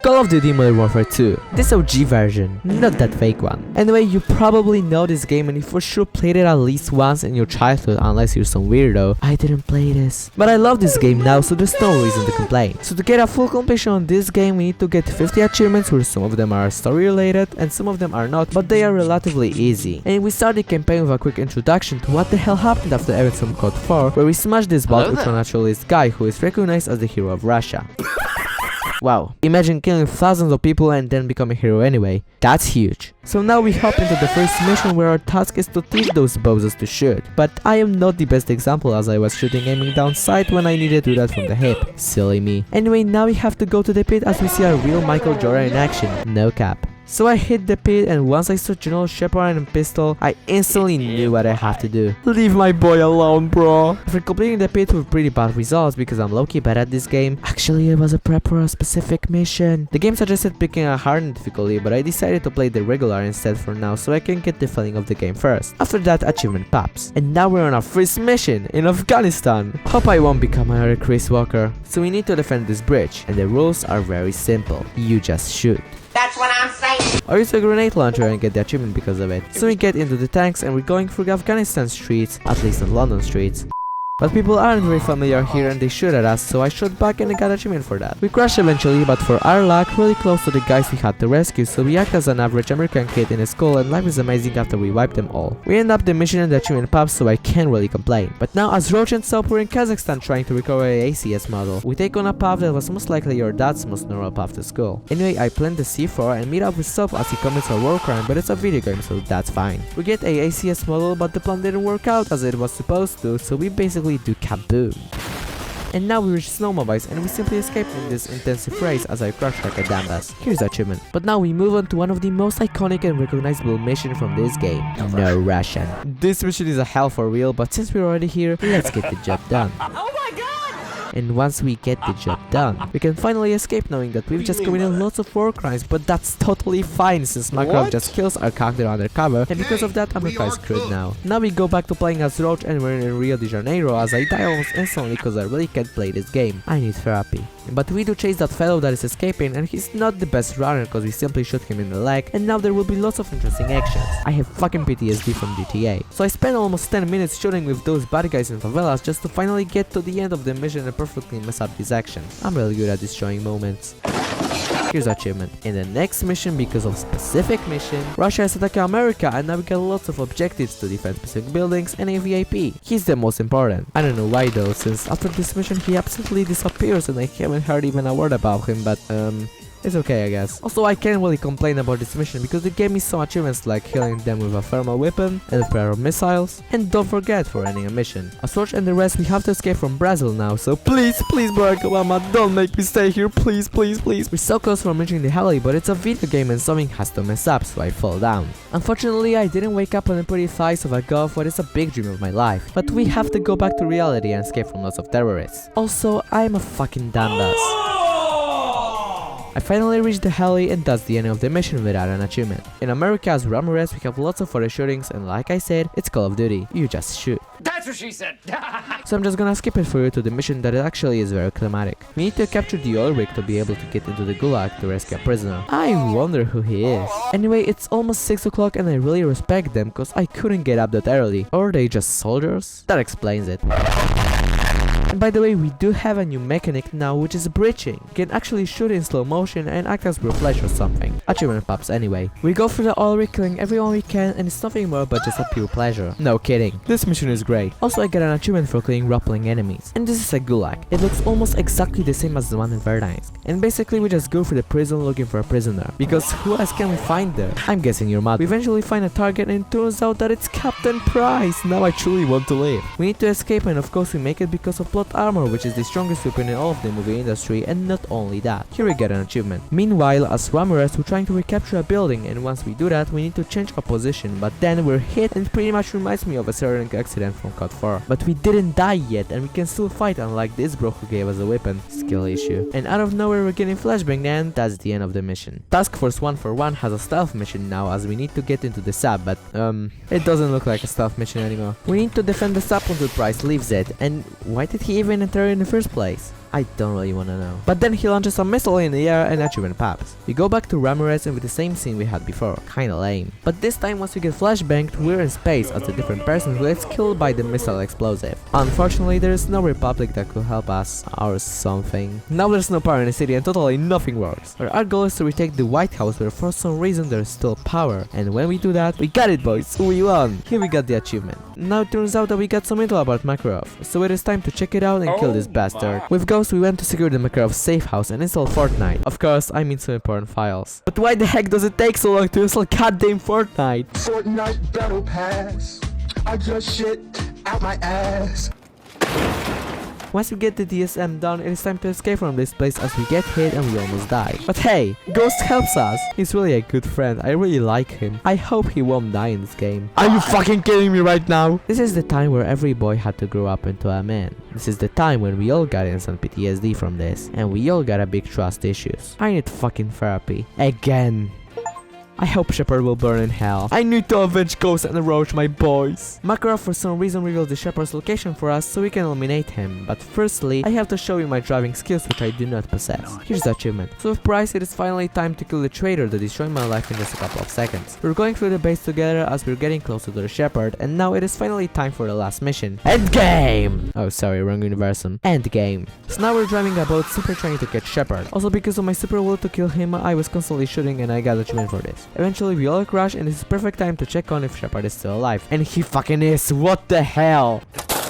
Call of Duty Modern Warfare 2. This OG version, not that fake one. Anyway, you probably know this game and you for sure played it at least once in your childhood unless you're some weirdo. I didn't play this. But I love this game now, so there's no reason to complain. So to get a full completion on this game, we need to get 50 achievements where some of them are story related and some of them are not, but they are relatively easy. And we start the campaign with a quick introduction to what the hell happened after events from COD 4, where we smashed this bot ultranaturalist guy who is recognized as the hero of Russia. Wow, imagine killing thousands of people and then becoming a hero anyway. That's huge. So now we hop into the first mission where our task is to teach those bozos to shoot. But I am not the best example as I was shooting aiming down sight when I needed to do that from the hip. Silly me. Anyway, now we have to go to the pit as we see a real Michael Jordan in action. No cap. So I hit the pit and once I saw General Shepard and pistol, I instantly knew what I had to do. Leave my boy alone, bro. After completing the pit with pretty bad results because I'm low-key bad at this game, actually it was a prep for a specific mission. The game suggested picking a harder difficulty, but I decided to play the regular instead for now so I can get the feeling of the game first. After that, achievement pops. And now we're on our first mission in Afghanistan. Hope I won't become another Chris Walker. So we need to defend this bridge, and the rules are very simple. You just shoot. That's what I'm saying. Or use a grenade launcher and get the achievement because of it. So we get into the tanks and we're going through Afghanistan streets, at least in London streets. But people aren't very familiar here and they shoot at us, so I shot back and I got achievement for that. We crashed eventually, but for our luck, really close to the guys we had to rescue, so we act as an average American kid in a school and life is amazing after we wipe them all. We end up the mission and the achievement pops, so I can't really complain. But now as Roach and Soap we're in Kazakhstan trying to recover a ACS model. We take on a path that was most likely your dad's most normal path to school. Anyway, I plant the C4 and meet up with Soap as he commits a war crime, but it's a video game, so that's fine. We get a ACS model, but the plan didn't work out as it was supposed to, so we basically do kaboom. And now we reach snowmobiles and we simply escape in this intensive race as I crash like a dumbass. Here's the achievement. But now we move on to one of the most iconic and recognizable missions from this game. No Russian. This mission is a hell for real, but since we're already here, let's get the job done. Oh my god! And once we get the job done, we can finally escape knowing that we've just committed lots of war crimes, but that's totally fine since Makarov just kills our character undercover, and because of that America is screwed now. Now we go back to playing as Roach and we're in Rio de Janeiro as I die almost instantly because I really can't play this game. I need therapy. But we do chase that fellow that is escaping and he's not the best runner because we simply shoot him in the leg, and now there will be lots of interesting actions. I have fucking PTSD from GTA. So I spent almost 10 minutes shooting with those bad guys in favelas just to finally get to the end of the mission and perfectly mess up these actions. I'm really good at destroying moments. Here's achievement. In the next mission, because of specific mission, Russia is attacking America and now we got lots of objectives to defend specific buildings and a VIP. He's the most important. I don't know why though, since after this mission he absolutely disappears and I haven't heard even a word about him, but it's okay, I guess. Also, I can't really complain about this mission because it gave me some achievements like killing them with a thermal weapon and a pair of missiles. And don't forget, for ending a mission, as Roach and the rest, we have to escape from Brazil now, so please, Barack Obama, don't make me stay here, please. We're so close from reaching the heli, but it's a video game and something has to mess up, so I fall down. Unfortunately, I didn't wake up on the pretty thighs of a girl, what is a big dream of my life. But we have to go back to reality and escape from lots of terrorists. Also, I'm a fucking dumbass. I finally reached the heli and that's the end of the mission without an achievement. In America as Ramirez we have lots of photo shootings and like I said, it's Call of Duty, you just shoot. That's what she said. So I'm just gonna skip it for you to the mission that actually is very climatic. We need to capture the oil rig to be able to get into the gulag to rescue a prisoner. I wonder who he is. Anyway, it's almost 6 o'clock and I really respect them cause I couldn't get up that early. Or are they just soldiers? That explains it. And by the way, we do have a new mechanic now, which is bridging. You can actually shoot in slow motion and act as we're flash or something. Achievement pops anyway. We go through the oil rig killing everyone we can and it's nothing more but just a pure pleasure. No kidding. This mission is great. Also, I got an achievement for killing rappelling enemies. And this is a gulag. It looks almost exactly the same as the one in Verdansk. And basically we just go through the prison looking for a prisoner. Because who else can we find there? I'm guessing you're mad. We eventually find a target and it turns out that it's Captain Price. Now I truly want to live. We need to escape and of course we make it because of plot armor, which is the strongest weapon in all of the movie industry, and not only that. Here we get an achievement. Meanwhile, as Ramirez, we're trying to recapture a building, and once we do that, we need to change our position, but then we're hit and it pretty much reminds me of a certain accident from COD 4. But we didn't die yet, and we can still fight unlike this bro who gave us a weapon. Skill issue. And out of nowhere we're getting flashbang and that's the end of the mission. Task Force 141 has a stealth mission now as we need to get into the sub, but it doesn't look like a stealth mission anymore. We need to defend the sub until Price leaves it, and why did he even enter in the first place? I don't really wanna know. But then he launches a missile in the air and achievement pops. We go back to Ramirez and with the same scene we had before. Kinda lame. But this time once we get flashbanged, we're in space as a different person who gets killed by the missile explosive. Unfortunately, there is no Republic that could help us, or something. Now there's no power in the city and totally nothing works. But our goal is to retake the White House where for some reason there's still power. And when we do that, we got it boys, we won! Here we got the achievement. Now it turns out that we got some info about Makarov, so it is time to check it out and kill this bastard. With Ghost we went to secure the Makarov safe house and install Fortnite. Of course, I mean some important files. But why the heck does it take so long to install goddamn Fortnite? Fortnite Battle Pass. I just shit out my ass. Once we get the DSM done, it is time to escape from this place as we get hit and we almost die. But hey, Ghost helps us! He's really a good friend, I really like him. I hope he won't die in this game. Are you fucking kidding me right now? This is the time where every boy had to grow up into a man. This is the time when we all got instant PTSD from this, and we all got a big trust issues. I need fucking therapy. Again. I hope Shepard will burn in hell. I need to avenge Ghost and Roach, my boys. Makarov for some reason revealed the Shepard's location for us so we can eliminate him. But firstly, I have to show you my driving skills which I do not possess. Here's the achievement. So with Price, it is finally time to kill the traitor that destroyed my life in just a couple of seconds. We're going through the base together as we're getting closer to the Shepard, and now it is finally time for the last mission. Endgame! Oh sorry, wrong universum. Endgame. So now we're driving a boat super trying to catch Shepard. Also because of my super will to kill him, I was constantly shooting and I got achievement for this. Eventually we all crash and this is perfect time to check on if Shepard is still alive. And he fucking is, what the hell?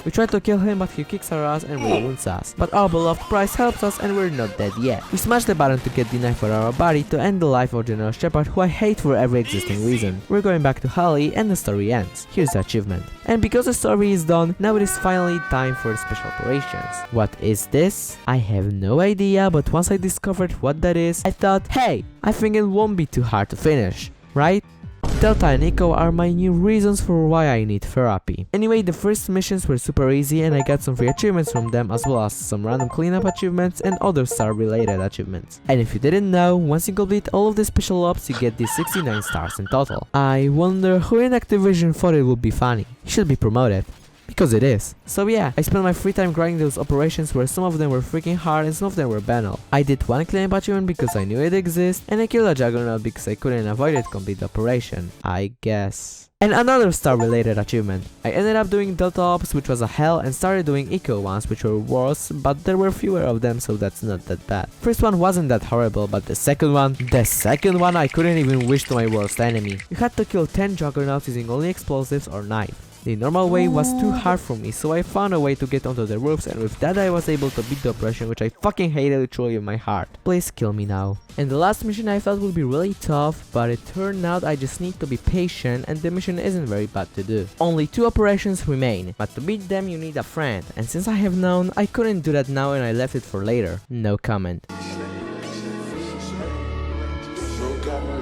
We try to kill him but he kicks our ass and wounds us. But our beloved Price helps us and we're not dead yet. We smash the button to get the knife for our body to end the life of General Shepard, who I hate for every existing reason. We're going back to Hali and the story ends. Here's the achievement. And because the story is done, now it is finally time for special operations. What is this? I have no idea, but once I discovered what that is, I thought, hey, I think it won't be too hard to finish. Right? Delta and Echo are my new reasons for why I need therapy. Anyway, the first missions were super easy and I got some free achievements from them as well as some random cleanup achievements and other star related achievements. And if you didn't know, once you complete all of the special ops you get these 69 stars in total. I wonder who in Activision thought it would be funny. He should be promoted. Because it is. So yeah, I spent my free time grinding those operations where some of them were freaking hard and some of them were banal. I did one cleanup achievement because I knew it exists, and I killed a Juggernaut because I couldn't avoid it complete the operation, I guess. And another star related achievement. I ended up doing Delta Ops, which was a hell, and started doing Eco ones, which were worse, but there were fewer of them, so that's not that bad. First one wasn't that horrible, but the second one I couldn't even wish to my worst enemy. You had to kill 10 Juggernauts using only explosives or knife. The normal way was too hard for me, so I found a way to get onto the roofs, and with that I was able to beat the oppression, which I fucking hated literally in my heart. Please kill me now. And the last mission I thought would be really tough, but it turned out I just need to be patient and the mission isn't very bad to do. Only 2 operations remain, but to beat them you need a friend, and since I have known, I couldn't do that now and I left it for later. No comment.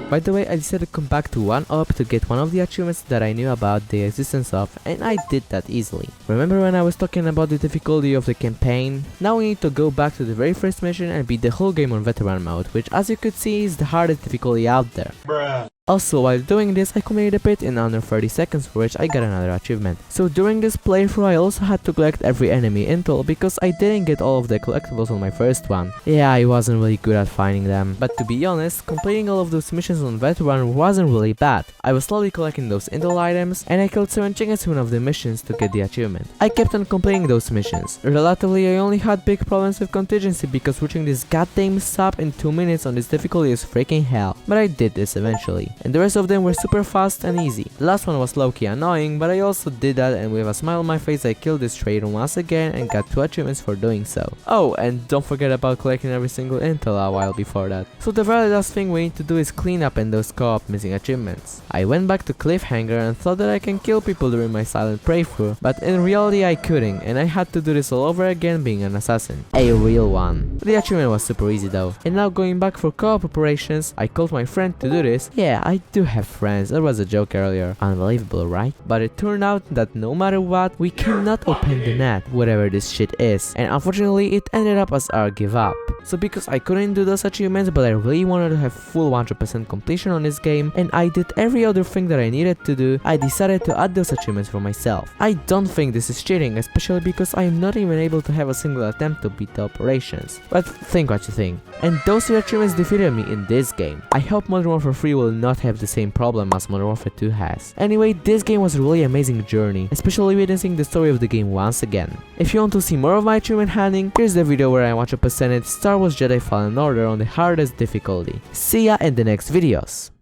By the way, I decided to come back to 1UP to get one of the achievements that I knew about the existence of, and I did that easily. Remember when I was talking about the difficulty of the campaign? Now we need to go back to the very first mission and beat the whole game on veteran mode, which as you could see is the hardest difficulty out there. Bruh. Also, while doing this, I completed a pit in under 30 seconds, for which I got another achievement. So during this playthrough, I also had to collect every enemy intel because I didn't get all of the collectibles on my first one. Yeah, I wasn't really good at finding them. But to be honest, completing all of those missions on veteran wasn't really bad. I was slowly collecting those intel items, and I killed 7 chickens in one of the missions to get the achievement. I kept on completing those missions. Relatively, I only had big problems with contingency because reaching this goddamn sub in 2 minutes on this difficulty is freaking hell. But I did this eventually. And the rest of them were super fast and easy. The last one was low-key annoying, but I also did that, and with a smile on my face I killed this traitor once again and got 2 achievements for doing so. Oh, and don't forget about collecting every single intel a while before that. So the very last thing we need to do is clean up in those co-op missing achievements. I went back to Cliffhanger and thought that I can kill people during my silent playthrough, but in reality I couldn't, and I had to do this all over again being an assassin. A real one. The achievement was super easy though. And now going back for co-op operations, I called my friend to do this. Yeah, I do have friends, that was a joke earlier. Unbelievable, right? But it turned out that no matter what, we cannot open the net, whatever this shit is. And unfortunately, it ended up as our give up. So because I couldn't do those achievements, but I really wanted to have full 100% completion on this game, and I did every other thing that I needed to do, I decided to add those achievements for myself. I don't think this is cheating, especially because I am not even able to have a single attempt to beat the operations. But think what you think. And those 3 achievements defeated me in this game. I hope Modern Warfare 3 will not have the same problem as Modern Warfare 2 has. Anyway, this game was a really amazing journey, especially witnessing the story of the game once again. If you want to see more of my achievement hunting, here's the video where I 100%ed Star Wars Jedi Fallen Order on the hardest difficulty. See ya in the next videos!